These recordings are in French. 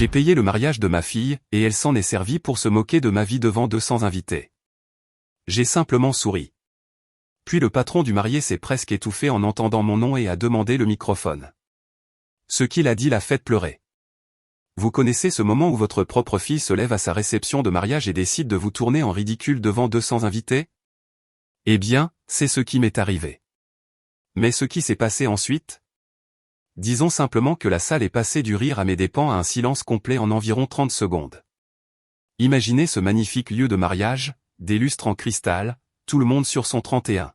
J'ai payé le mariage de ma fille, et elle s'en est servie pour se moquer de ma vie devant 200 invités. J'ai simplement souri. Puis le patron du marié s'est presque étouffé en entendant mon nom et a demandé le microphone. Ce qu'il a dit l'a fait pleurer. Vous connaissez ce moment où votre propre fille se lève à sa réception de mariage et décide de vous tourner en ridicule devant 200 invités? Eh bien, c'est ce qui m'est arrivé. Mais ce qui s'est passé ensuite? Disons simplement que la salle est passée du rire à mes dépens à un silence complet en environ 30 secondes. Imaginez ce magnifique lieu de mariage, des lustres en cristal, tout le monde sur son 31.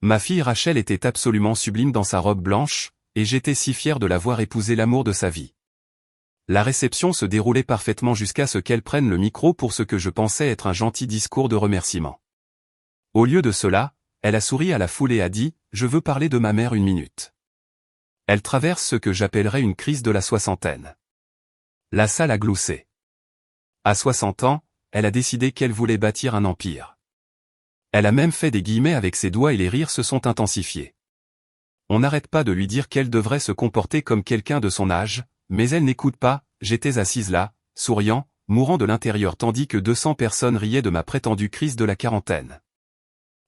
Ma fille Rachel était absolument sublime dans sa robe blanche, et j'étais si fier de la voir épouser l'amour de sa vie. La réception se déroulait parfaitement jusqu'à ce qu'elle prenne le micro pour ce que je pensais être un gentil discours de remerciement. Au lieu de cela, elle a souri à la foule et a dit « Je veux parler de ma mère une minute ». Elle traverse ce que j'appellerais une crise de la soixantaine. La salle a gloussé. À 60 ans, elle a décidé qu'elle voulait bâtir un empire. Elle a même fait des guillemets avec ses doigts et les rires se sont intensifiés. On n'arrête pas de lui dire qu'elle devrait se comporter comme quelqu'un de son âge, mais elle n'écoute pas. J'étais assise là, souriant, mourant de l'intérieur tandis que 200 personnes riaient de ma prétendue crise de la quarantaine.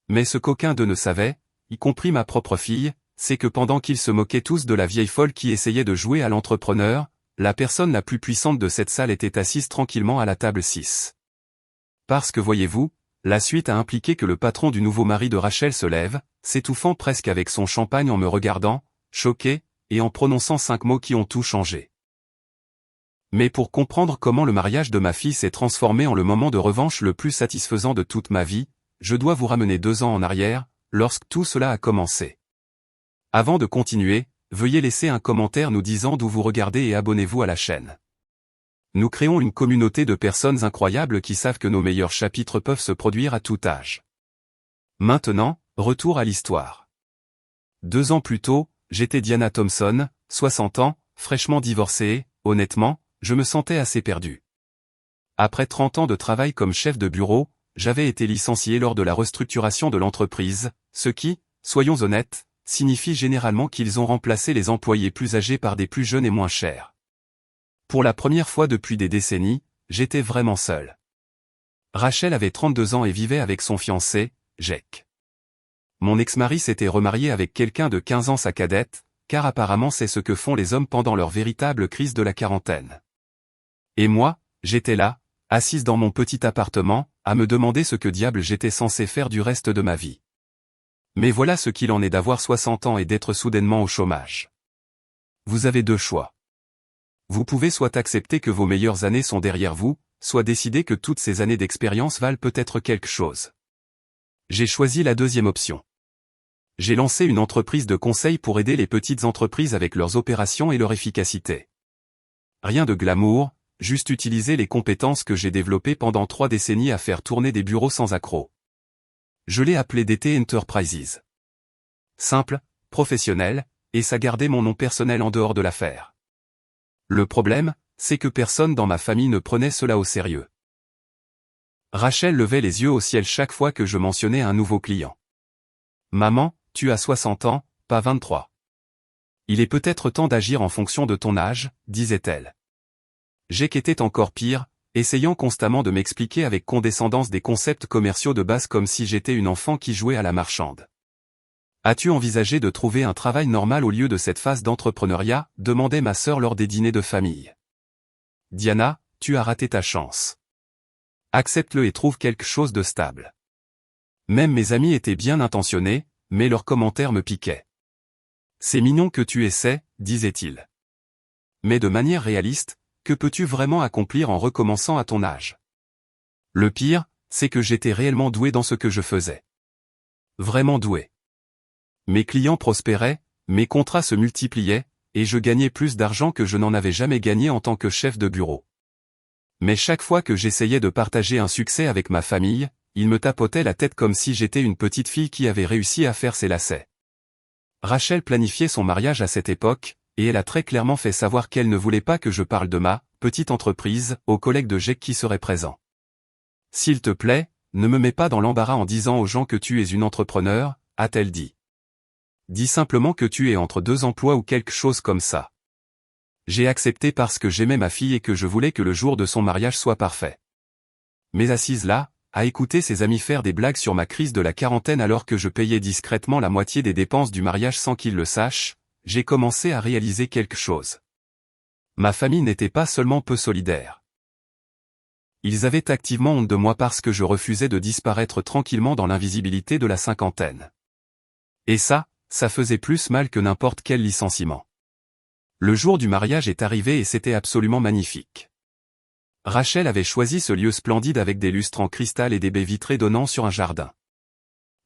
Mais ce qu'aucun d'eux ne savait, y compris ma propre fille, c'est que pendant qu'ils se moquaient tous de la vieille folle qui essayait de jouer à l'entrepreneur, la personne la plus puissante de cette salle était assise tranquillement à la table 6. Parce que voyez-vous, la suite a impliqué que le patron du nouveau mari de Rachel se lève, s'étouffant presque avec son champagne en me regardant, choqué, et en prononçant 5 mots qui ont tout changé. Mais pour comprendre comment le mariage de ma fille s'est transformé en le moment de revanche le plus satisfaisant de toute ma vie, je dois vous ramener 2 ans en arrière, lorsque tout cela a commencé. Avant de continuer, veuillez laisser un commentaire nous disant d'où vous regardez et abonnez-vous à la chaîne. Nous créons une communauté de personnes incroyables qui savent que nos meilleurs chapitres peuvent se produire à tout âge. Maintenant, retour à l'histoire. 2 ans plus tôt, j'étais Diana Thompson, 60 ans, fraîchement divorcée et, honnêtement, je me sentais assez perdu. Après 30 ans de travail comme chef de bureau, j'avais été licencié lors de la restructuration de l'entreprise, ce qui, soyons honnêtes, signifie généralement qu'ils ont remplacé les employés plus âgés par des plus jeunes et moins chers. Pour la première fois depuis des décennies, j'étais vraiment seul. Rachel avait 32 ans et vivait avec son fiancé, Jake. Mon ex-mari s'était remarié avec quelqu'un de 15 ans sa cadette, car apparemment c'est ce que font les hommes pendant leur véritable crise de la quarantaine. Et moi, j'étais là, assise dans mon petit appartement, à me demander ce que diable j'étais censé faire du reste de ma vie. Mais voilà ce qu'il en est d'avoir 60 ans et d'être soudainement au chômage. Vous avez 2 choix. Vous pouvez soit accepter que vos meilleures années sont derrière vous, soit décider que toutes ces années d'expérience valent peut-être quelque chose. J'ai choisi la deuxième option. J'ai lancé une entreprise de conseil pour aider les petites entreprises avec leurs opérations et leur efficacité. Rien de glamour, juste utiliser les compétences que j'ai développées pendant 3 décennies à faire tourner des bureaux sans accroc. Je l'ai appelé DT Enterprises. Simple, professionnel, et ça gardait mon nom personnel en dehors de l'affaire. Le problème, c'est que personne dans ma famille ne prenait cela au sérieux. Rachel levait les yeux au ciel chaque fois que je mentionnais un nouveau client. Maman, tu as 60 ans, pas 23. Il est peut-être temps d'agir en fonction de ton âge, disait-elle. Jake était encore pire, essayant constamment de m'expliquer avec condescendance des concepts commerciaux de base comme si j'étais une enfant qui jouait à la marchande. As-tu envisagé de trouver un travail normal au lieu de cette phase d'entrepreneuriat, demandait ma sœur lors des dîners de famille. Diana, tu as raté ta chance. Accepte-le et trouve quelque chose de stable. Même mes amis étaient bien intentionnés, mais leurs commentaires me piquaient. C'est mignon que tu essaies, disait-il. Mais de manière réaliste, que peux-tu vraiment accomplir en recommençant à ton âge? Le pire, c'est que j'étais réellement doué dans ce que je faisais. Vraiment doué. Mes clients prospéraient, mes contrats se multipliaient, et je gagnais plus d'argent que je n'en avais jamais gagné en tant que chef de bureau. Mais chaque fois que j'essayais de partager un succès avec ma famille, ils me tapotaient la tête comme si j'étais une petite fille qui avait réussi à faire ses lacets. Rachel planifiait son mariage à cette époque, et elle a très clairement fait savoir qu'elle ne voulait pas que je parle de ma petite entreprise aux collègues de Jake qui seraient présents. S'il te plaît, ne me mets pas dans l'embarras en disant aux gens que tu es une entrepreneur, a-t-elle dit. Dis simplement que tu es entre 2 emplois ou quelque chose comme ça. J'ai accepté parce que j'aimais ma fille et que je voulais que le jour de son mariage soit parfait. Mais assise là, à écouter ses amis faire des blagues sur ma crise de la quarantaine alors que je payais discrètement la moitié des dépenses du mariage sans qu'ils le sachent, j'ai commencé à réaliser quelque chose. Ma famille n'était pas seulement peu solidaire. Ils avaient activement honte de moi parce que je refusais de disparaître tranquillement dans l'invisibilité de la cinquantaine. Et ça faisait plus mal que n'importe quel licenciement. Le jour du mariage est arrivé et c'était absolument magnifique. Rachel avait choisi ce lieu splendide avec des lustres en cristal et des baies vitrées donnant sur un jardin.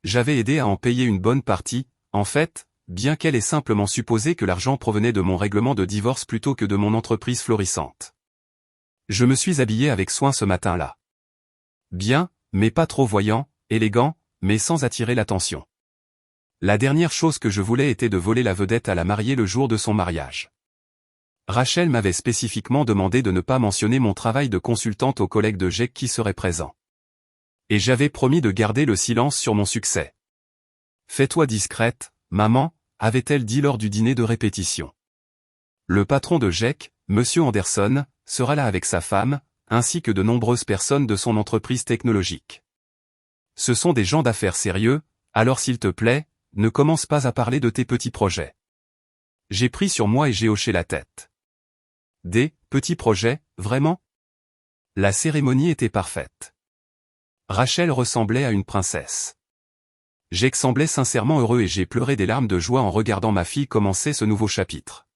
J'avais aidé à en payer une bonne partie, en fait, bien qu'elle ait simplement supposé que l'argent provenait de mon règlement de divorce plutôt que de mon entreprise florissante. Je me suis habillé avec soin ce matin-là. Bien, mais pas trop voyant, élégant, mais sans attirer l'attention. La dernière chose que je voulais était de voler la vedette à la mariée le jour de son mariage. Rachel m'avait spécifiquement demandé de ne pas mentionner mon travail de consultante aux collègues de Jack qui seraient présents. Et j'avais promis de garder le silence sur mon succès. « Fais-toi discrète, maman », avait-elle dit lors du dîner de répétition. Le patron de Jack, Monsieur Anderson, sera là avec sa femme, ainsi que de nombreuses personnes de son entreprise technologique. Ce sont des gens d'affaires sérieux, alors s'il te plaît, ne commence pas à parler de tes petits projets. J'ai pris sur moi et j'ai hoché la tête. Des petits projets, vraiment? La cérémonie était parfaite. Rachel ressemblait à une princesse. Jake semblait sincèrement heureux et j'ai pleuré des larmes de joie en regardant ma fille commencer ce nouveau chapitre.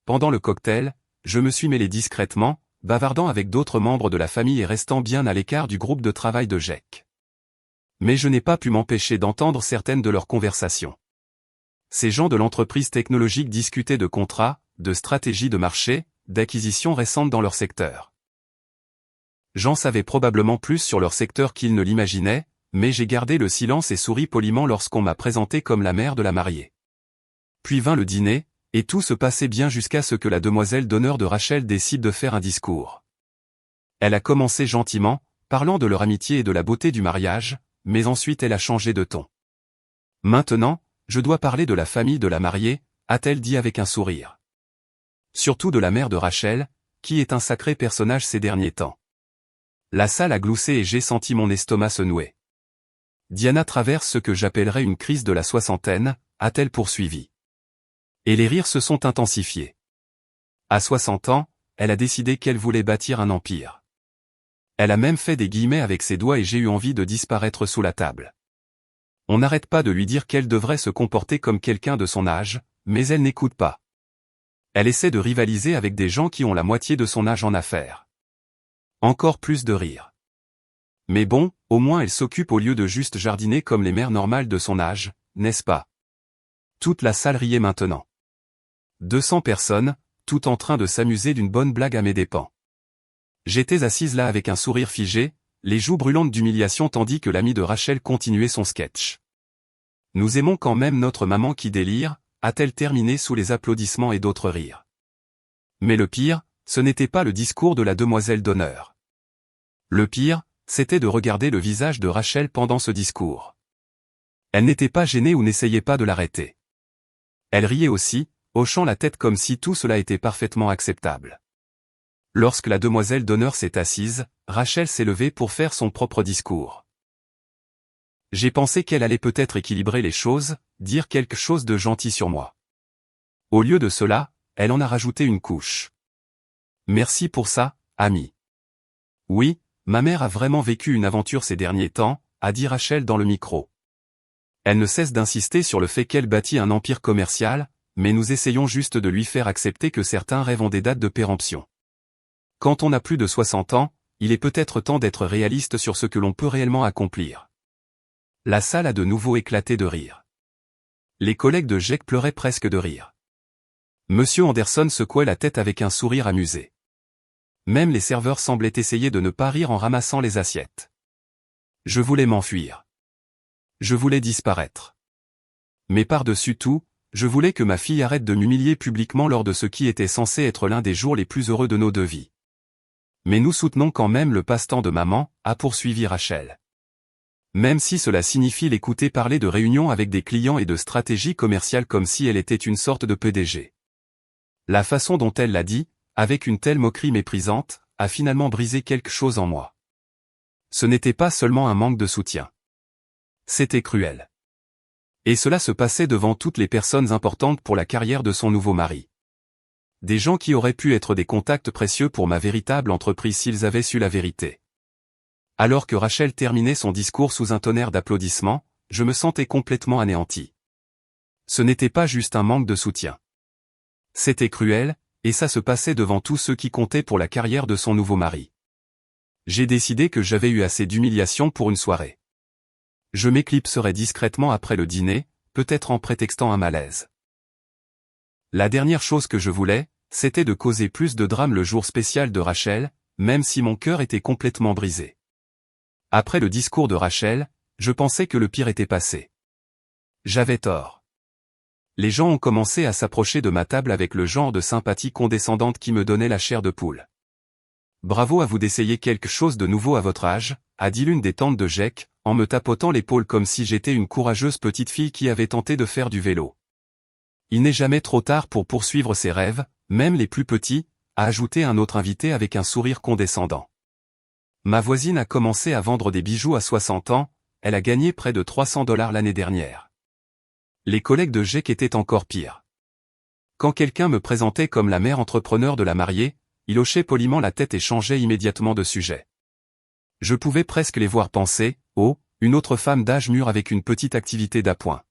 Pendant le cocktail, je me suis mêlé discrètement, bavardant avec d'autres membres de la famille et restant bien à l'écart du groupe de travail de Jake. Mais je n'ai pas pu m'empêcher d'entendre certaines de leurs conversations. Ces gens de l'entreprise technologique discutaient de contrats, de stratégies de marché, d'acquisitions récentes dans leur secteur. J'en savais probablement plus sur leur secteur qu'ils ne l'imaginaient, mais j'ai gardé le silence et souri poliment lorsqu'on m'a présenté comme la mère de la mariée. Puis vint le dîner, et tout se passait bien jusqu'à ce que la demoiselle d'honneur de Rachel décide de faire un discours. Elle a commencé gentiment, parlant de leur amitié et de la beauté du mariage, mais ensuite elle a changé de ton. « Maintenant, je dois parler de la famille de la mariée », a-t-elle dit avec un sourire. Surtout de la mère de Rachel, qui est un sacré personnage ces derniers temps. La salle a gloussé et j'ai senti mon estomac se nouer. Diana traverse ce que j'appellerais une crise de la soixantaine, a-t-elle poursuivi. Et les rires se sont intensifiés. À 60 ans, elle a décidé qu'elle voulait bâtir un empire. Elle a même fait des guillemets avec ses doigts et j'ai eu envie de disparaître sous la table. On n'arrête pas de lui dire qu'elle devrait se comporter comme quelqu'un de son âge, mais elle n'écoute pas. Elle essaie de rivaliser avec des gens qui ont la moitié de son âge en affaires. Encore plus de rire. Mais bon, au moins elle s'occupe au lieu de juste jardiner comme les mères normales de son âge, n'est-ce pas? Toute la salle riait maintenant. 200 personnes, tout en train de s'amuser d'une bonne blague à mes dépens. J'étais assise là avec un sourire figé, les joues brûlantes d'humiliation tandis que l'ami de Rachel continuait son sketch. Nous aimons quand même notre maman qui délire, a-t-elle terminé sous les applaudissements et d'autres rires. Mais le pire, ce n'était pas le discours de la demoiselle d'honneur. Le pire, c'était de regarder le visage de Rachel pendant ce discours. Elle n'était pas gênée ou n'essayait pas de l'arrêter. Elle riait aussi, hochant la tête comme si tout cela était parfaitement acceptable. Lorsque la demoiselle d'honneur s'est assise, Rachel s'est levée pour faire son propre discours. J'ai pensé qu'elle allait peut-être équilibrer les choses, dire quelque chose de gentil sur moi. Au lieu de cela, elle en a rajouté une couche. Merci pour ça, ami. Oui, ma mère a vraiment vécu une aventure ces derniers temps, a dit Rachel dans le micro. Elle ne cesse d'insister sur le fait qu'elle bâtit un empire commercial, mais nous essayons juste de lui faire accepter que certains rêves ont des dates de péremption. Quand on a plus de 60 ans, il est peut-être temps d'être réaliste sur ce que l'on peut réellement accomplir. La salle a de nouveau éclaté de rire. Les collègues de Jake pleuraient presque de rire. Monsieur Anderson secouait la tête avec un sourire amusé. Même les serveurs semblaient essayer de ne pas rire en ramassant les assiettes. Je voulais m'enfuir. Je voulais disparaître. Mais par-dessus tout, je voulais que ma fille arrête de m'humilier publiquement lors de ce qui était censé être l'un des jours les plus heureux de nos deux vies. Mais nous soutenons quand même le passe-temps de maman, a poursuivi Rachel. Même si cela signifie l'écouter parler de réunions avec des clients et de stratégies commerciales comme si elle était une sorte de PDG. La façon dont elle l'a dit, avec une telle moquerie méprisante, a finalement brisé quelque chose en moi. Ce n'était pas seulement un manque de soutien. C'était cruel. Et cela se passait devant toutes les personnes importantes pour la carrière de son nouveau mari. Des gens qui auraient pu être des contacts précieux pour ma véritable entreprise s'ils avaient su la vérité. Alors que Rachel terminait son discours sous un tonnerre d'applaudissements, je me sentais complètement anéanti. Ce n'était pas juste un manque de soutien. C'était cruel, et ça se passait devant tous ceux qui comptaient pour la carrière de son nouveau mari. J'ai décidé que j'avais eu assez d'humiliation pour une soirée. Je m'éclipserai discrètement après le dîner, peut-être en prétextant un malaise. La dernière chose que je voulais, c'était de causer plus de drame le jour spécial de Rachel, même si mon cœur était complètement brisé. Après le discours de Rachel, je pensais que le pire était passé. J'avais tort. Les gens ont commencé à s'approcher de ma table avec le genre de sympathie condescendante qui me donnait la chair de poule. Bravo à vous d'essayer quelque chose de nouveau à votre âge, a dit l'une des tantes de Jake, en me tapotant l'épaule comme si j'étais une courageuse petite fille qui avait tenté de faire du vélo. Il n'est jamais trop tard pour poursuivre ses rêves, même les plus petits, a ajouté un autre invité avec un sourire condescendant. Ma voisine a commencé à vendre des bijoux à 60 ans, elle a gagné près de $300 l'année dernière. Les collègues de Jake étaient encore pires. Quand quelqu'un me présentait comme la mère entrepreneur de la mariée, il hochait poliment la tête et changeait immédiatement de sujet. Je pouvais presque les voir penser, « Oh, une autre femme d'âge mûr avec une petite activité d'appoint. »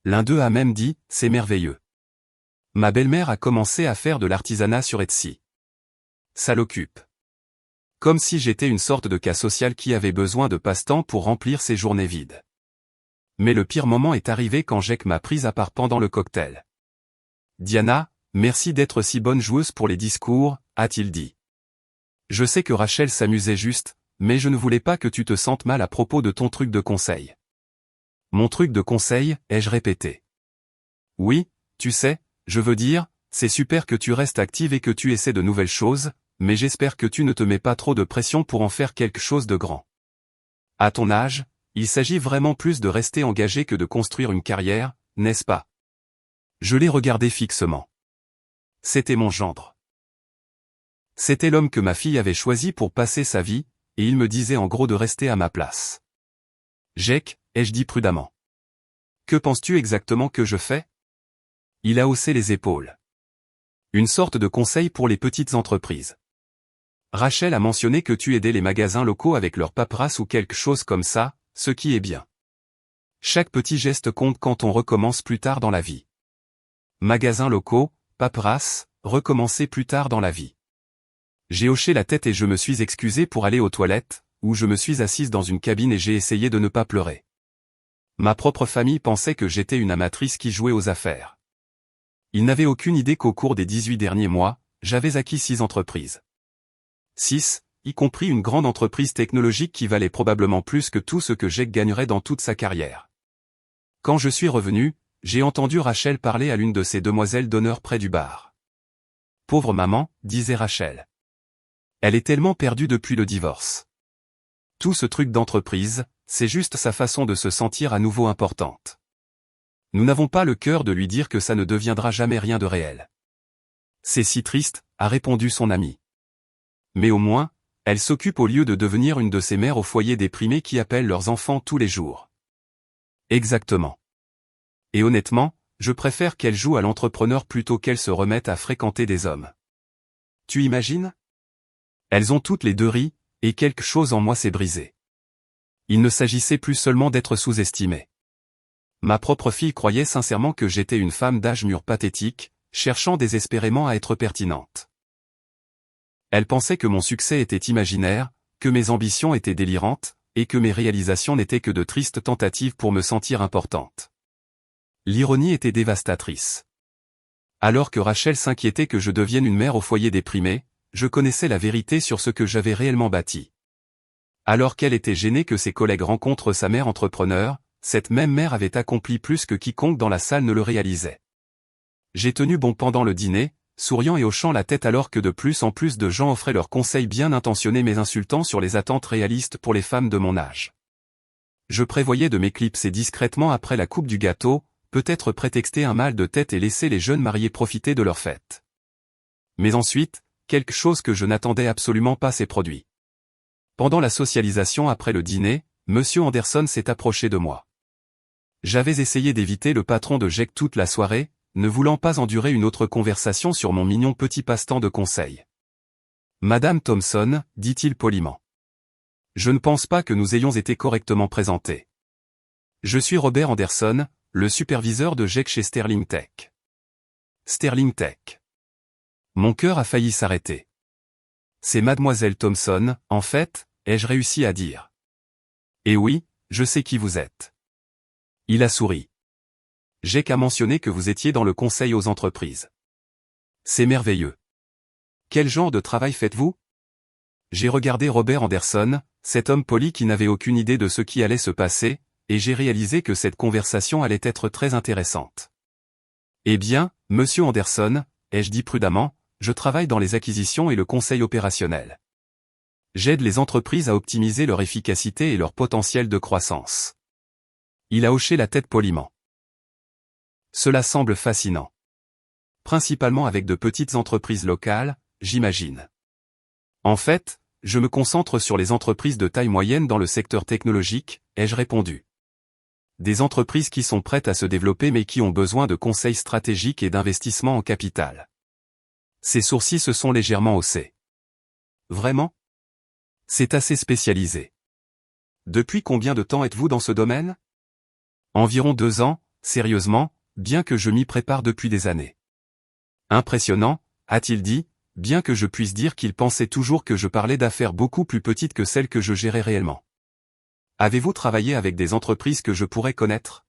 L'un d'eux a même dit, « C'est merveilleux. » Ma belle-mère a commencé à faire de l'artisanat sur Etsy. Ça l'occupe. Comme si j'étais une sorte de cas social qui avait besoin de passe-temps pour remplir ses journées vides. Mais le pire moment est arrivé quand Jake m'a prise à part pendant le cocktail. « Diana, merci d'être si bonne joueuse pour les discours, » a-t-il dit. Je sais que Rachel s'amusait juste, mais je ne voulais pas que tu te sentes mal à propos de ton truc de conseil. Mon truc de conseil, ai-je répété. Oui, tu sais, je veux dire, c'est super que tu restes active et que tu essaies de nouvelles choses, mais j'espère que tu ne te mets pas trop de pression pour en faire quelque chose de grand. À ton âge, il s'agit vraiment plus de rester engagé que de construire une carrière, n'est-ce pas? Je l'ai regardé fixement. C'était mon gendre. C'était l'homme que ma fille avait choisi pour passer sa vie, et il me disait en gros de rester à ma place. Jake, ai-je dit prudemment. Que penses-tu exactement que je fais? Il a haussé les épaules. Une sorte de conseil pour les petites entreprises. Rachel a mentionné que tu aidais les magasins locaux avec leur paperasse ou quelque chose comme ça, ce qui est bien. Chaque petit geste compte quand on recommence plus tard dans la vie. Magasins locaux, paperasse, recommencer plus tard dans la vie. J'ai hoché la tête et je me suis excusé pour aller aux toilettes, où je me suis assise dans une cabine et j'ai essayé de ne pas pleurer. Ma propre famille pensait que j'étais une amatrice qui jouait aux affaires. Ils n'avaient aucune idée qu'au cours des 18 derniers mois, j'avais acquis 6 entreprises. 6, y compris une grande entreprise technologique qui valait probablement plus que tout ce que Jake gagnerait dans toute sa carrière. Quand je suis revenu, j'ai entendu Rachel parler à l'une de ces demoiselles d'honneur près du bar. Pauvre maman, disait Rachel. Elle est tellement perdue depuis le divorce. Tout ce truc d'entreprise, c'est juste sa façon de se sentir à nouveau importante. Nous n'avons pas le cœur de lui dire que ça ne deviendra jamais rien de réel. C'est si triste, a répondu son ami. Mais au moins, elle s'occupe au lieu de devenir une de ces mères au foyer déprimées qui appellent leurs enfants tous les jours. Exactement. Et honnêtement, je préfère qu'elle joue à l'entrepreneur plutôt qu'elle se remette à fréquenter des hommes. Tu imagines? Elles ont toutes les deux ri, et quelque chose en moi s'est brisé. Il ne s'agissait plus seulement d'être sous-estimé. Ma propre fille croyait sincèrement que j'étais une femme d'âge mûr pathétique, cherchant désespérément à être pertinente. Elle pensait que mon succès était imaginaire, que mes ambitions étaient délirantes, et que mes réalisations n'étaient que de tristes tentatives pour me sentir importante. L'ironie était dévastatrice. Alors que Rachel s'inquiétait que je devienne une mère au foyer déprimé, je connaissais la vérité sur ce que j'avais réellement bâti. Alors qu'elle était gênée que ses collègues rencontrent sa mère entrepreneur, cette même mère avait accompli plus que quiconque dans la salle ne le réalisait. J'ai tenu bon pendant le dîner, souriant et hochant la tête alors que de plus en plus de gens offraient leurs conseils bien intentionnés mais insultants sur les attentes réalistes pour les femmes de mon âge. Je prévoyais de m'éclipser discrètement après la coupe du gâteau, peut-être prétexter un mal de tête et laisser les jeunes mariés profiter de leur fête. Mais ensuite, quelque chose que je n'attendais absolument pas s'est produit. Pendant la socialisation après le dîner, Monsieur Anderson s'est approché de moi. J'avais essayé d'éviter le patron de Jack toute la soirée, ne voulant pas endurer une autre conversation sur mon mignon petit passe-temps de conseil. « Madame Thompson, dit-il poliment. Je ne pense pas que nous ayons été correctement présentés. Je suis Robert Anderson, le superviseur de Jack chez Sterling Tech. Sterling Tech. Mon cœur a failli s'arrêter. C'est Mademoiselle Thompson, en fait, ai-je réussi à dire. Et oui, je sais qui vous êtes. Il a souri. Jack a mentionné que vous étiez dans le conseil aux entreprises. C'est merveilleux. Quel genre de travail faites-vous? J'ai regardé Robert Anderson, cet homme poli qui n'avait aucune idée de ce qui allait se passer, et j'ai réalisé que cette conversation allait être très intéressante. Eh bien, Monsieur Anderson, ai-je dit prudemment, je travaille dans les acquisitions et le conseil opérationnel. J'aide les entreprises à optimiser leur efficacité et leur potentiel de croissance. Il a hoché la tête poliment. Cela semble fascinant. Principalement avec de petites entreprises locales, j'imagine. En fait, je me concentre sur les entreprises de taille moyenne dans le secteur technologique, ai-je répondu. Des entreprises qui sont prêtes à se développer mais qui ont besoin de conseils stratégiques et d'investissements en capital. Ses sourcils se sont légèrement haussés. Vraiment? C'est assez spécialisé. Depuis combien de temps êtes-vous dans ce domaine? Environ 2 ans, sérieusement, bien que je m'y prépare depuis des années. Impressionnant, a-t-il dit, bien que je puisse dire qu'il pensait toujours que je parlais d'affaires beaucoup plus petites que celles que je gérais réellement. Avez-vous travaillé avec des entreprises que je pourrais connaître?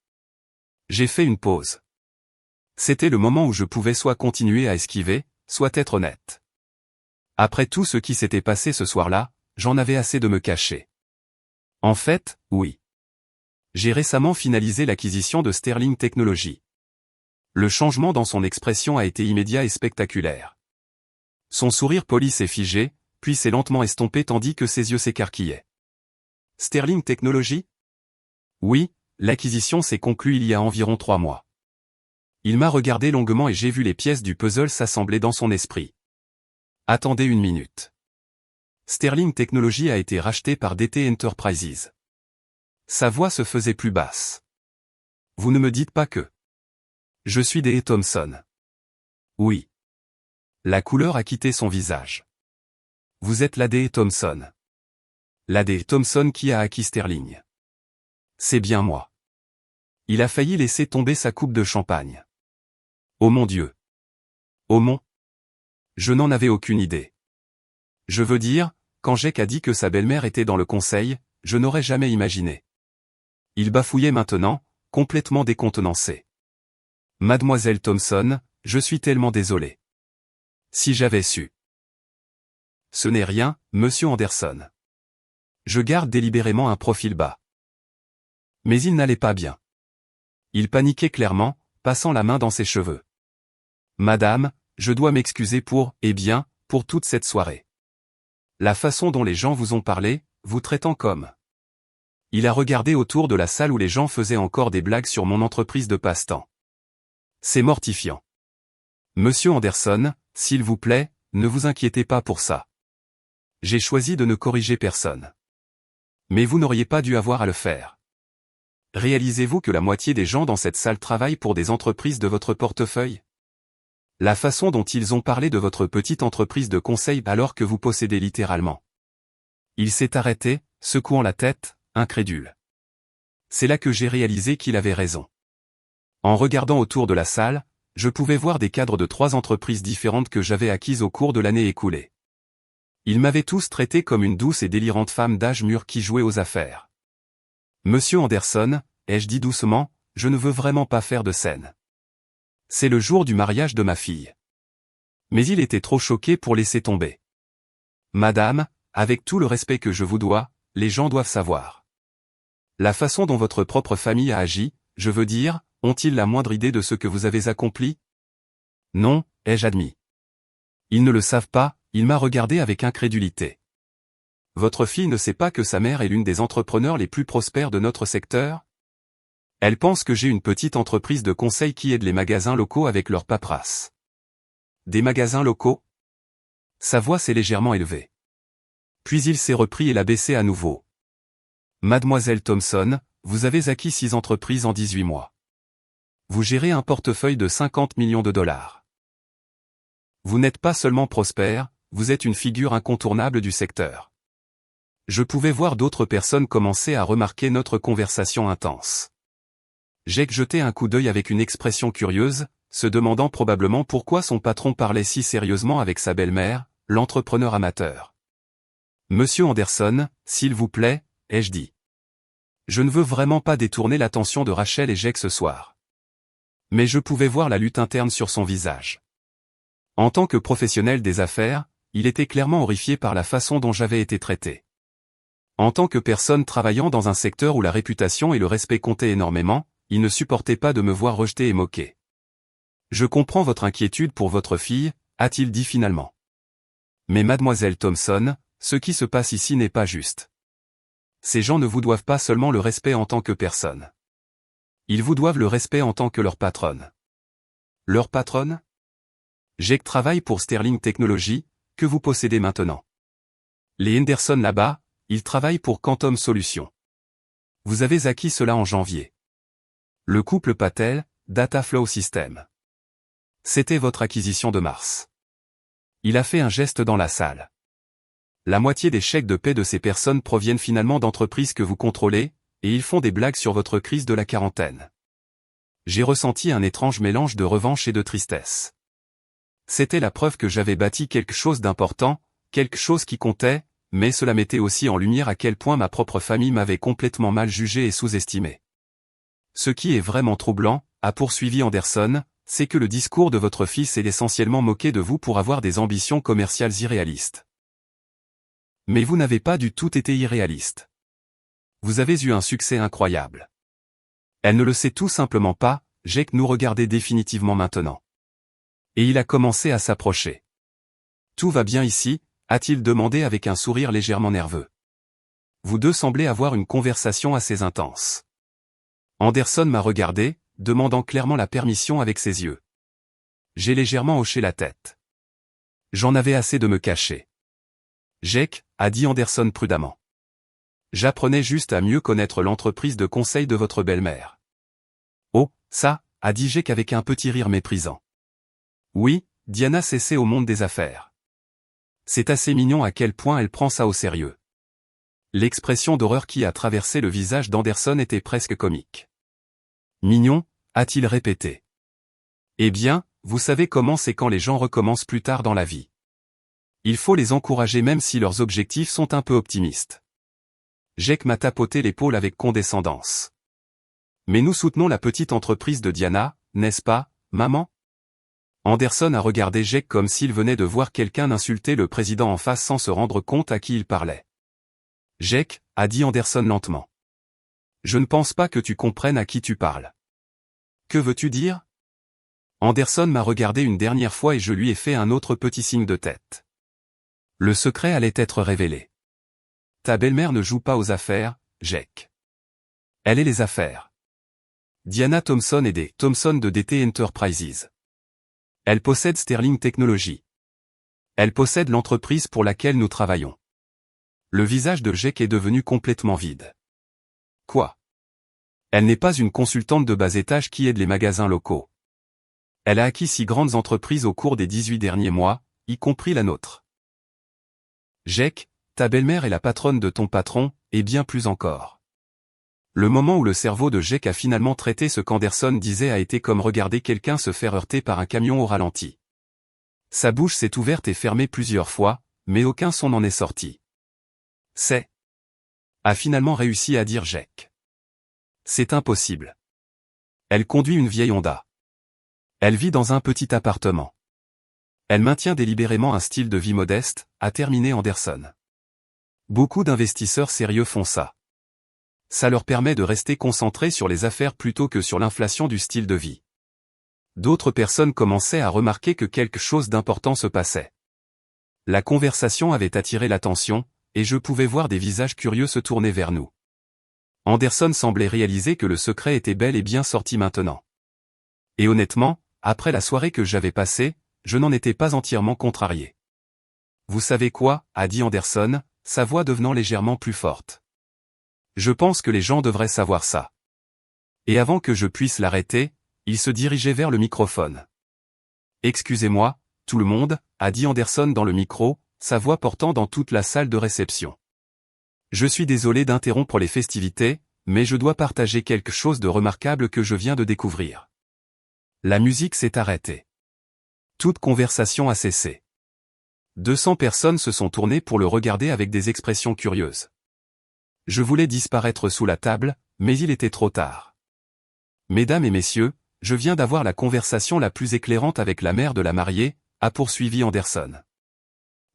J'ai fait une pause. C'était le moment où je pouvais soit continuer à esquiver, soit être honnête. Après tout ce qui s'était passé ce soir-là, j'en avais assez de me cacher. En fait, oui. J'ai récemment finalisé l'acquisition de Sterling Technologies. Le changement dans son expression a été immédiat et spectaculaire. Son sourire poli s'est figé, puis s'est lentement estompé tandis que ses yeux s'écarquillaient. Sterling Technologies? Oui, l'acquisition s'est conclue il y a environ 3 mois. Il m'a regardé longuement et j'ai vu les pièces du puzzle s'assembler dans son esprit. Attendez une minute. Sterling Technologies a été racheté par DT Enterprises. Sa voix se faisait plus basse. Vous ne me dites pas que... Je suis D.E. Thompson. Oui. La couleur a quitté son visage. Vous êtes la D.E. Thompson. La D.E. Thompson qui a acquis Sterling. C'est bien moi. Il a failli laisser tomber sa coupe de champagne. Oh mon Dieu. Oh mon. Je n'en avais aucune idée. Je veux dire, quand Jack a dit que sa belle-mère était dans le conseil, je n'aurais jamais imaginé. Il bafouillait maintenant, complètement décontenancé. Mademoiselle Thompson, je suis tellement désolé. Si j'avais su. Ce n'est rien, Monsieur Anderson. Je garde délibérément un profil bas. Mais il n'allait pas bien. Il paniquait clairement, passant la main dans ses cheveux. Madame, je dois m'excuser pour, pour toute cette soirée. La façon dont les gens vous ont parlé, vous traitant comme... Il a regardé autour de la salle où les gens faisaient encore des blagues sur mon entreprise de passe-temps. C'est mortifiant. Monsieur Anderson, s'il vous plaît, ne vous inquiétez pas pour ça. J'ai choisi de ne corriger personne. Mais vous n'auriez pas dû avoir à le faire. Réalisez-vous que la moitié des gens dans cette salle travaillent pour des entreprises de votre portefeuille? La façon dont ils ont parlé de votre petite entreprise de conseil alors que vous possédez littéralement. Il s'est arrêté, secouant la tête, incrédule. C'est là que j'ai réalisé qu'il avait raison. En regardant autour de la salle, je pouvais voir des cadres de 3 entreprises différentes que j'avais acquises au cours de l'année écoulée. Ils m'avaient tous traité comme une douce et délirante femme d'âge mûr qui jouait aux affaires. Monsieur Anderson, ai-je dit doucement, je ne veux vraiment pas faire de scène. C'est le jour du mariage de ma fille. Mais il était trop choqué pour laisser tomber. Madame, avec tout le respect que je vous dois, les gens doivent savoir. La façon dont votre propre famille a agi, je veux dire, ont-ils la moindre idée de ce que vous avez accompli? Non, ai-je admis. Ils ne le savent pas, il m'a regardé avec incrédulité. Votre fille ne sait pas que sa mère est l'une des entrepreneurs les plus prospères de notre secteur? Elle pense que j'ai une petite entreprise de conseil qui aide les magasins locaux avec leur paperasse. Des magasins locaux? Sa voix s'est légèrement élevée. Puis il s'est repris et l'a baissé à nouveau. Mademoiselle Thompson, vous avez acquis 6 entreprises en 18 mois. Vous gérez un portefeuille de 50 millions de dollars. Vous n'êtes pas seulement prospère, vous êtes une figure incontournable du secteur. Je pouvais voir d'autres personnes commencer à remarquer notre conversation intense. Jake jetait un coup d'œil avec une expression curieuse, se demandant probablement pourquoi son patron parlait si sérieusement avec sa belle-mère, l'entrepreneur amateur. Monsieur Anderson, s'il vous plaît, ai-je dit. Je ne veux vraiment pas détourner l'attention de Rachel et Jake ce soir. Mais je pouvais voir la lutte interne sur son visage. En tant que professionnel des affaires, il était clairement horrifié par la façon dont j'avais été traité. En tant que personne travaillant dans un secteur où la réputation et le respect comptaient énormément, il ne supportait pas de me voir rejeté et moqué. Je comprends votre inquiétude pour votre fille, a-t-il dit finalement. Mais mademoiselle Thompson, ce qui se passe ici n'est pas juste. Ces gens ne vous doivent pas seulement le respect en tant que personne. Ils vous doivent le respect en tant que leur patronne. Leur patronne? Jake travaille pour Sterling Technologies, que vous possédez maintenant. Les Henderson là-bas, ils travaillent pour Quantum Solutions. Vous avez acquis cela en janvier. Le couple Patel, Dataflow System. C'était votre acquisition de mars. Il a fait un geste dans la salle. La moitié des chèques de paie de ces personnes proviennent finalement d'entreprises que vous contrôlez, et ils font des blagues sur votre crise de la quarantaine. J'ai ressenti un étrange mélange de revanche et de tristesse. C'était la preuve que j'avais bâti quelque chose d'important, quelque chose qui comptait, mais cela mettait aussi en lumière à quel point ma propre famille m'avait complètement mal jugé et sous-estimé. Ce qui est vraiment troublant, a poursuivi Anderson, c'est que le discours de votre fils est essentiellement moqué de vous pour avoir des ambitions commerciales irréalistes. Mais vous n'avez pas du tout été irréaliste. Vous avez eu un succès incroyable. Elle ne le sait tout simplement pas, Jake nous regardait définitivement maintenant. Et il a commencé à s'approcher. Tout va bien ici, a-t-il demandé avec un sourire légèrement nerveux. Vous deux semblez avoir une conversation assez intense. Anderson m'a regardé, demandant clairement la permission avec ses yeux. J'ai légèrement hoché la tête. J'en avais assez de me cacher. Jake, a dit Anderson prudemment. J'apprenais juste à mieux connaître l'entreprise de conseil de votre belle-mère. Oh, ça, a dit Jake avec un petit rire méprisant. Oui, Diana s'essaie au monde des affaires. C'est assez mignon à quel point elle prend ça au sérieux. L'expression d'horreur qui a traversé le visage d'Anderson était presque comique. Mignon, a-t-il répété. Eh bien, vous savez comment c'est quand les gens recommencent plus tard dans la vie. Il faut les encourager même si leurs objectifs sont un peu optimistes. Jake m'a tapoté l'épaule avec condescendance. Mais nous soutenons la petite entreprise de Diana, n'est-ce pas, maman? Anderson a regardé Jake comme s'il venait de voir quelqu'un insulter le président en face sans se rendre compte à qui il parlait. Jake, a dit Anderson lentement. Je ne pense pas que tu comprennes à qui tu parles. Que veux-tu dire? Anderson m'a regardé une dernière fois et je lui ai fait un autre petit signe de tête. Le secret allait être révélé. Ta belle-mère ne joue pas aux affaires, Jake. Elle est les affaires. Diana Thompson est des Thompson de DT Enterprises. Elle possède Sterling Technologies. Elle possède l'entreprise pour laquelle nous travaillons. Le visage de Jake est devenu complètement vide. Quoi? Elle n'est pas une consultante de bas étage qui aide les magasins locaux. Elle a acquis 6 grandes entreprises au cours des 18 derniers mois, y compris la nôtre. Jake, ta belle-mère est la patronne de ton patron, et bien plus encore. Le moment où le cerveau de Jake a finalement traité ce qu'Anderson disait a été comme regarder quelqu'un se faire heurter par un camion au ralenti. Sa bouche s'est ouverte et fermée plusieurs fois, mais aucun son n'en est sorti. C'est... a finalement réussi à dire Jake. C'est impossible. Elle conduit une vieille Honda. Elle vit dans un petit appartement. Elle maintient délibérément un style de vie modeste, a terminé Anderson. Beaucoup d'investisseurs sérieux font ça. Ça leur permet de rester concentrés sur les affaires plutôt que sur l'inflation du style de vie. D'autres personnes commençaient à remarquer que quelque chose d'important se passait. La conversation avait attiré l'attention, et je pouvais voir des visages curieux se tourner vers nous. Anderson semblait réaliser que le secret était bel et bien sorti maintenant. Et honnêtement, après la soirée que j'avais passée, je n'en étais pas entièrement contrarié. Vous savez quoi, a dit Anderson, sa voix devenant légèrement plus forte. Je pense que les gens devraient savoir ça. Et avant que je puisse l'arrêter, il se dirigeait vers le microphone. Excusez-moi, tout le monde, a dit Anderson dans le micro, sa voix portant dans toute la salle de réception. Je suis désolé d'interrompre les festivités, mais je dois partager quelque chose de remarquable que je viens de découvrir. La musique s'est arrêtée. Toute conversation a cessé. 200 personnes se sont tournées pour le regarder avec des expressions curieuses. Je voulais disparaître sous la table, mais il était trop tard. Mesdames et messieurs, je viens d'avoir la conversation la plus éclairante avec la mère de la mariée, a poursuivi Anderson.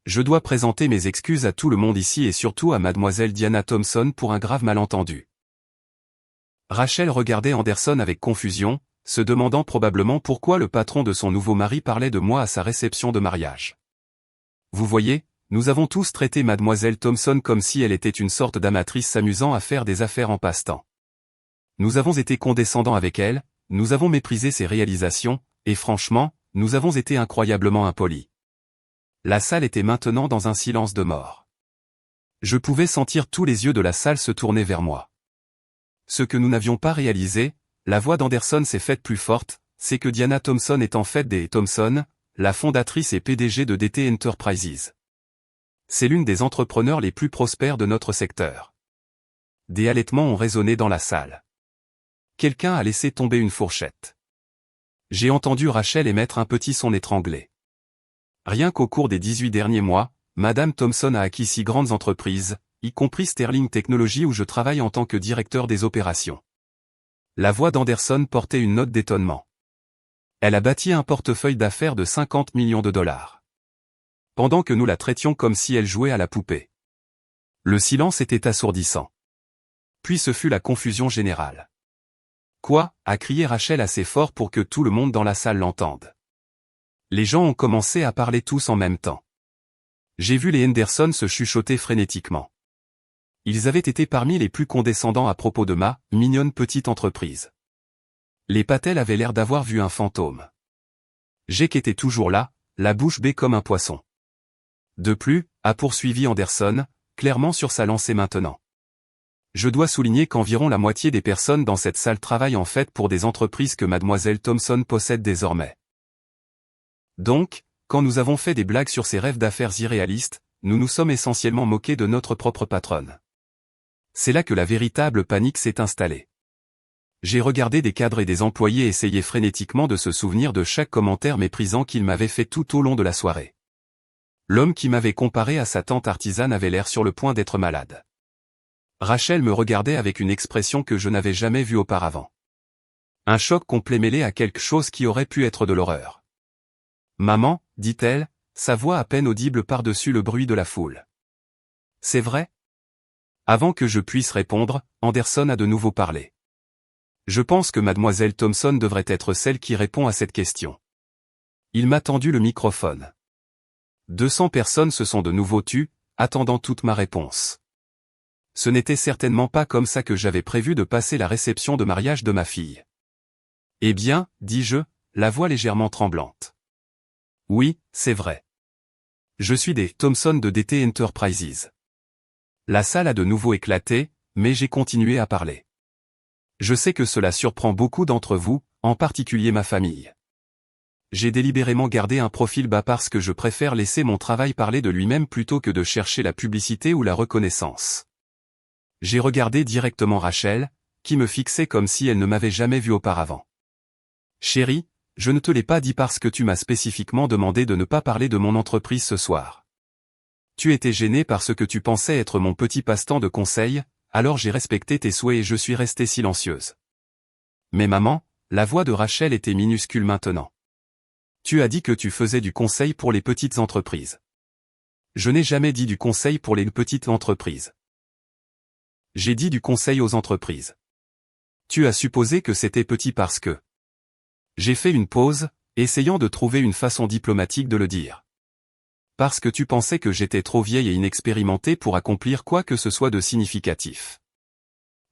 Je dois présenter mes excuses à tout le monde ici et surtout à mademoiselle Diana Thompson pour un grave malentendu. Rachel regardait Anderson avec confusion, se demandant probablement pourquoi le patron de son nouveau mari parlait de moi à sa réception de mariage. Vous voyez, nous avons tous traité mademoiselle Thompson comme si elle était une sorte d'amatrice s'amusant à faire des affaires en passe-temps. Nous avons été condescendants avec elle, nous avons méprisé ses réalisations, et franchement, nous avons été incroyablement impolis. La salle était maintenant dans un silence de mort. Je pouvais sentir tous les yeux de la salle se tourner vers moi. Ce que nous n'avions pas réalisé, la voix d'Anderson s'est faite plus forte, c'est que Diana Thompson est en fait des Thompson, la fondatrice et PDG de DT Enterprises. C'est l'une des entrepreneurs les plus prospères de notre secteur. Des halètements ont résonné dans la salle. Quelqu'un a laissé tomber une fourchette. J'ai entendu Rachel émettre un petit son étranglé. Rien qu'au cours des 18 derniers mois, Madame Thompson a acquis 6 grandes entreprises, y compris Sterling Technologies où je travaille en tant que directeur des opérations. La voix d'Anderson portait une note d'étonnement. Elle a bâti un portefeuille d'affaires de 50 millions de dollars. Pendant que nous la traitions comme si elle jouait à la poupée. Le silence était assourdissant. Puis ce fut la confusion générale. Quoi, a crié Rachel assez fort pour que tout le monde dans la salle l'entende. Les gens ont commencé à parler tous en même temps. J'ai vu les Henderson se chuchoter frénétiquement. Ils avaient été parmi les plus condescendants à propos de ma mignonne petite entreprise. Les Patel avaient l'air d'avoir vu un fantôme. Jake était toujours là, la bouche bée comme un poisson. De plus, a poursuivi Anderson, clairement sur sa lancée maintenant. Je dois souligner qu'environ la moitié des personnes dans cette salle travaillent en fait pour des entreprises que mademoiselle Thompson possède désormais. Donc, quand nous avons fait des blagues sur ces rêves d'affaires irréalistes, nous nous sommes essentiellement moqués de notre propre patronne. C'est là que la véritable panique s'est installée. J'ai regardé des cadres et des employés essayer frénétiquement de se souvenir de chaque commentaire méprisant qu'ils m'avaient fait tout au long de la soirée. L'homme qui m'avait comparé à sa tante artisane avait l'air sur le point d'être malade. Rachel me regardait avec une expression que je n'avais jamais vue auparavant. Un choc complet mêlé à quelque chose qui aurait pu être de l'horreur. « Maman », dit-elle, sa voix à peine audible par-dessus le bruit de la foule. « C'est vrai ?» Avant que je puisse répondre, Anderson a de nouveau parlé. « Je pense que mademoiselle Thompson devrait être celle qui répond à cette question. » Il m'a tendu le microphone. 200 personnes se sont de nouveau tues, attendant toute ma réponse. Ce n'était certainement pas comme ça que j'avais prévu de passer la réception de mariage de ma fille. « Eh bien, dis-je, la voix légèrement tremblante. Oui, c'est vrai. Je suis des Thompson de DT Enterprises. La salle a de nouveau éclaté, mais j'ai continué à parler. Je sais que cela surprend beaucoup d'entre vous, en particulier ma famille. J'ai délibérément gardé un profil bas parce que je préfère laisser mon travail parler de lui-même plutôt que de chercher la publicité ou la reconnaissance. J'ai regardé directement Rachel, qui me fixait comme si elle ne m'avait jamais vu auparavant. Chérie, je ne te l'ai pas dit parce que tu m'as spécifiquement demandé de ne pas parler de mon entreprise ce soir. Tu étais gêné parce que tu pensais être mon petit passe-temps de conseil, alors j'ai respecté tes souhaits et je suis restée silencieuse. Mais maman, la voix de Rachel était minuscule maintenant. Tu as dit que tu faisais du conseil pour les petites entreprises. Je n'ai jamais dit du conseil pour les petites entreprises. J'ai dit du conseil aux entreprises. Tu as supposé que c'était petit parce que... J'ai fait une pause, essayant de trouver une façon diplomatique de le dire. Parce que tu pensais que j'étais trop vieille et inexpérimentée pour accomplir quoi que ce soit de significatif.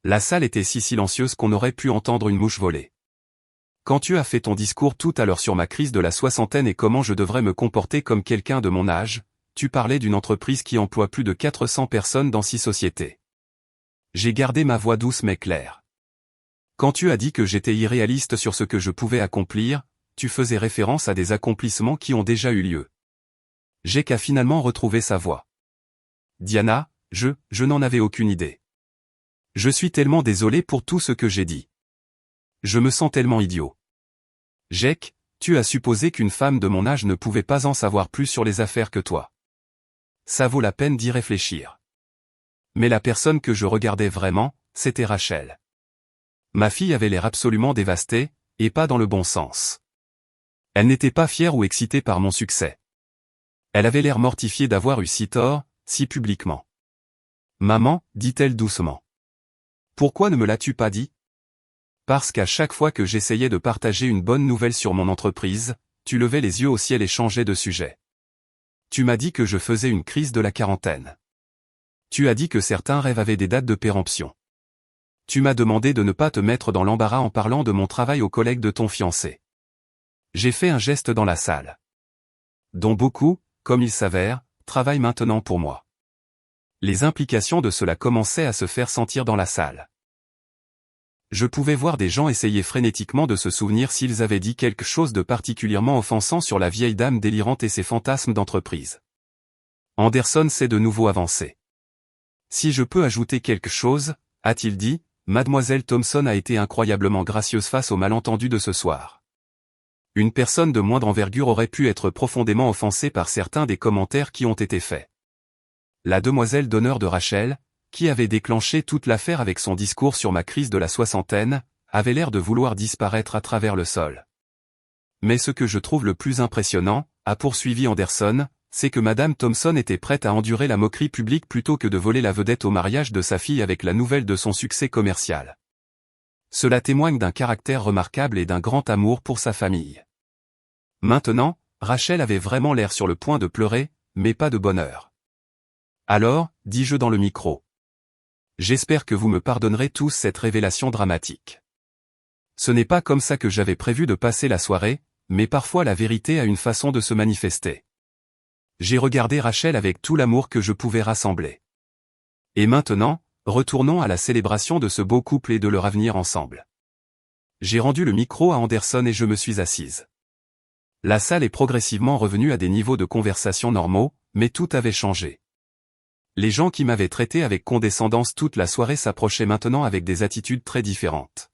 La salle était si silencieuse qu'on aurait pu entendre une mouche voler. Quand tu as fait ton discours tout à l'heure sur ma crise de la soixantaine et comment je devrais me comporter comme quelqu'un de mon âge, tu parlais d'une entreprise qui emploie plus de 400 personnes dans 6 sociétés. J'ai gardé ma voix douce mais claire. Quand tu as dit que j'étais irréaliste sur ce que je pouvais accomplir, tu faisais référence à des accomplissements qui ont déjà eu lieu. Jake a finalement retrouvé sa voix. Diana, je n'en avais aucune idée. Je suis tellement désolé pour tout ce que j'ai dit. Je me sens tellement idiot. Jake, tu as supposé qu'une femme de mon âge ne pouvait pas en savoir plus sur les affaires que toi. Ça vaut la peine d'y réfléchir. Mais la personne que je regardais vraiment, c'était Rachel. Ma fille avait l'air absolument dévastée, et pas dans le bon sens. Elle n'était pas fière ou excitée par mon succès. Elle avait l'air mortifiée d'avoir eu si tort, si publiquement. Maman, dit-elle doucement. Pourquoi ne me l'as-tu pas dit? Parce qu'à chaque fois que j'essayais de partager une bonne nouvelle sur mon entreprise, tu levais les yeux au ciel et changeais de sujet. Tu m'as dit que je faisais une crise de la quarantaine. Tu as dit que certains rêves avaient des dates de péremption. Tu m'as demandé de ne pas te mettre dans l'embarras en parlant de mon travail aux collègues de ton fiancé. J'ai fait un geste dans la salle. Dont beaucoup, comme il s'avère, travaillent maintenant pour moi. Les implications de cela commençaient à se faire sentir dans la salle. Je pouvais voir des gens essayer frénétiquement de se souvenir s'ils avaient dit quelque chose de particulièrement offensant sur la vieille dame délirante et ses fantasmes d'entreprise. Anderson s'est de nouveau avancé. Si je peux ajouter quelque chose, a-t-il dit, Mademoiselle Thompson a été incroyablement gracieuse face au malentendu de ce soir. Une personne de moindre envergure aurait pu être profondément offensée par certains des commentaires qui ont été faits. La demoiselle d'honneur de Rachel, qui avait déclenché toute l'affaire avec son discours sur ma crise de la soixantaine, avait l'air de vouloir disparaître à travers le sol. Mais ce que je trouve le plus impressionnant, a poursuivi Anderson, c'est que Madame Thompson était prête à endurer la moquerie publique plutôt que de voler la vedette au mariage de sa fille avec la nouvelle de son succès commercial. Cela témoigne d'un caractère remarquable et d'un grand amour pour sa famille. Maintenant, Rachel avait vraiment l'air sur le point de pleurer, mais pas de bonheur. Alors, dis-je dans le micro. J'espère que vous me pardonnerez tous cette révélation dramatique. Ce n'est pas comme ça que j'avais prévu de passer la soirée, mais parfois la vérité a une façon de se manifester. J'ai regardé Rachel avec tout l'amour que je pouvais rassembler. Et maintenant, retournons à la célébration de ce beau couple et de leur avenir ensemble. J'ai rendu le micro à Anderson et je me suis assise. La salle est progressivement revenue à des niveaux de conversation normaux, mais tout avait changé. Les gens qui m'avaient traité avec condescendance toute la soirée s'approchaient maintenant avec des attitudes très différentes.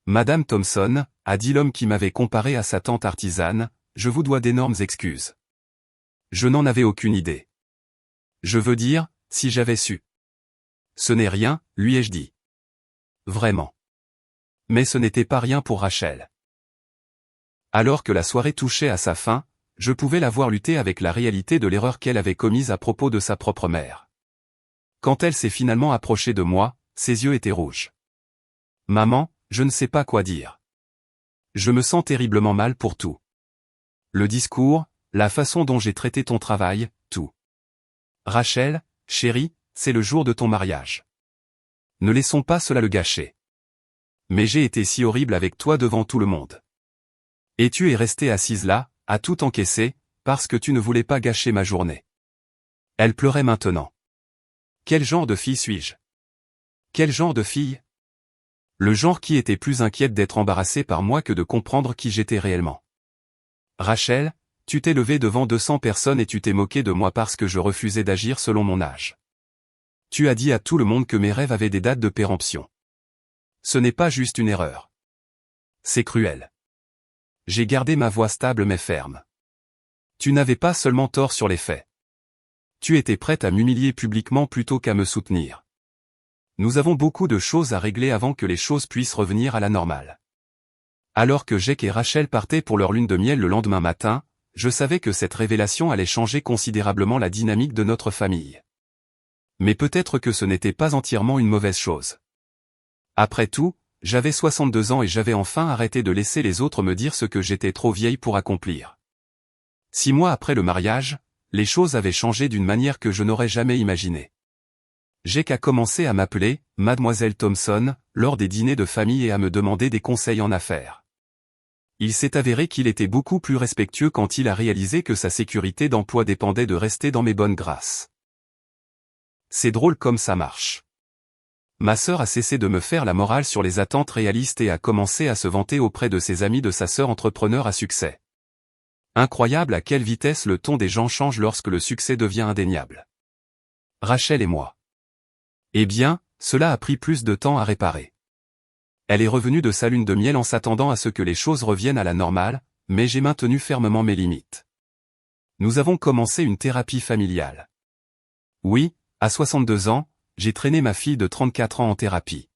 Madame Thompson, a dit l'homme qui m'avait comparé à sa tante artisane, je vous dois d'énormes excuses. Je n'en avais aucune idée. Je veux dire, si j'avais su. Ce n'est rien, lui ai-je dit. Vraiment. Mais ce n'était pas rien pour Rachel. Alors que la soirée touchait à sa fin, je pouvais la voir lutter avec la réalité de l'erreur qu'elle avait commise à propos de sa propre mère. Quand elle s'est finalement approchée de moi, ses yeux étaient rouges. Maman, je ne sais pas quoi dire. Je me sens terriblement mal pour tout. Le discours, la façon dont j'ai traité ton travail, tout. Rachel, chérie, c'est le jour de ton mariage. Ne laissons pas cela le gâcher. Mais j'ai été si horrible avec toi devant tout le monde. Et tu es restée assise là, à tout encaisser, parce que tu ne voulais pas gâcher ma journée. Elle pleurait maintenant. Quel genre de fille suis-je? Quel genre de fille? Le genre qui était plus inquiète d'être embarrassée par moi que de comprendre qui j'étais réellement. Rachel, tu t'es levée devant 200 personnes et tu t'es moqué de moi parce que je refusais d'agir selon mon âge. Tu as dit à tout le monde que mes rêves avaient des dates de péremption. Ce n'est pas juste une erreur. C'est cruel. J'ai gardé ma voix stable mais ferme. Tu n'avais pas seulement tort sur les faits. Tu étais prête à m'humilier publiquement plutôt qu'à me soutenir. Nous avons beaucoup de choses à régler avant que les choses puissent revenir à la normale. Alors que Jake et Rachel partaient pour leur lune de miel le lendemain matin, je savais que cette révélation allait changer considérablement la dynamique de notre famille. Mais peut-être que ce n'était pas entièrement une mauvaise chose. Après tout, j'avais 62 ans et j'avais enfin arrêté de laisser les autres me dire ce que j'étais trop vieille pour accomplir. 6 mois après le mariage, les choses avaient changé d'une manière que je n'aurais jamais imaginée. J'ai qu'à commencer à m'appeler Mademoiselle Thompson lors des dîners de famille et à me demander des conseils en affaires. Il s'est avéré qu'il était beaucoup plus respectueux quand il a réalisé que sa sécurité d'emploi dépendait de rester dans mes bonnes grâces. C'est drôle comme ça marche. Ma sœur a cessé de me faire la morale sur les attentes réalistes et a commencé à se vanter auprès de ses amis de sa sœur entrepreneur à succès. Incroyable à quelle vitesse le ton des gens change lorsque le succès devient indéniable. Rachel et moi. Eh bien, cela a pris plus de temps à réparer. Elle est revenue de sa lune de miel en s'attendant à ce que les choses reviennent à la normale, mais j'ai maintenu fermement mes limites. Nous avons commencé une thérapie familiale. Oui, à 62 ans, j'ai traîné ma fille de 34 ans en thérapie.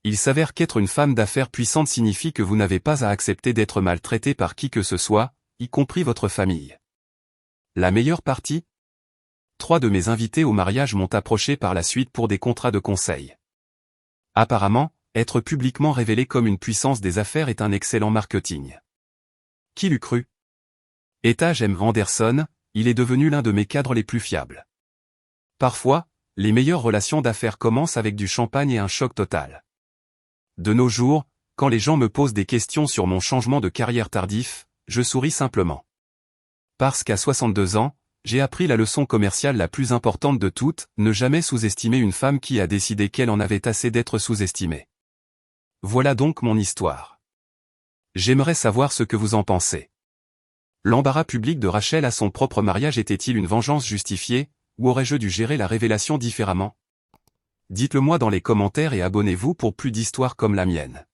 Il s'avère qu'être une femme d'affaires puissante signifie que vous n'avez pas à accepter d'être maltraitée par qui que ce soit, y compris votre famille. La meilleure partie ? 3 de mes invités au mariage m'ont approché par la suite pour des contrats de conseil. Apparemment, être publiquement révélé comme une puissance des affaires est un excellent marketing. Qui l'eût cru ? Etage M. Anderson, il est devenu l'un de mes cadres les plus fiables. Parfois, les meilleures relations d'affaires commencent avec du champagne et un choc total. De nos jours, quand les gens me posent des questions sur mon changement de carrière tardif, je souris simplement. Parce qu'à 62 ans, j'ai appris la leçon commerciale la plus importante de toutes, ne jamais sous-estimer une femme qui a décidé qu'elle en avait assez d'être sous-estimée. Voilà donc mon histoire. J'aimerais savoir ce que vous en pensez. L'embarras public de Rachel à son propre mariage était-il une vengeance justifiée, ou aurais-je dû gérer la révélation différemment ? Dites-le moi dans les commentaires et abonnez-vous pour plus d'histoires comme la mienne.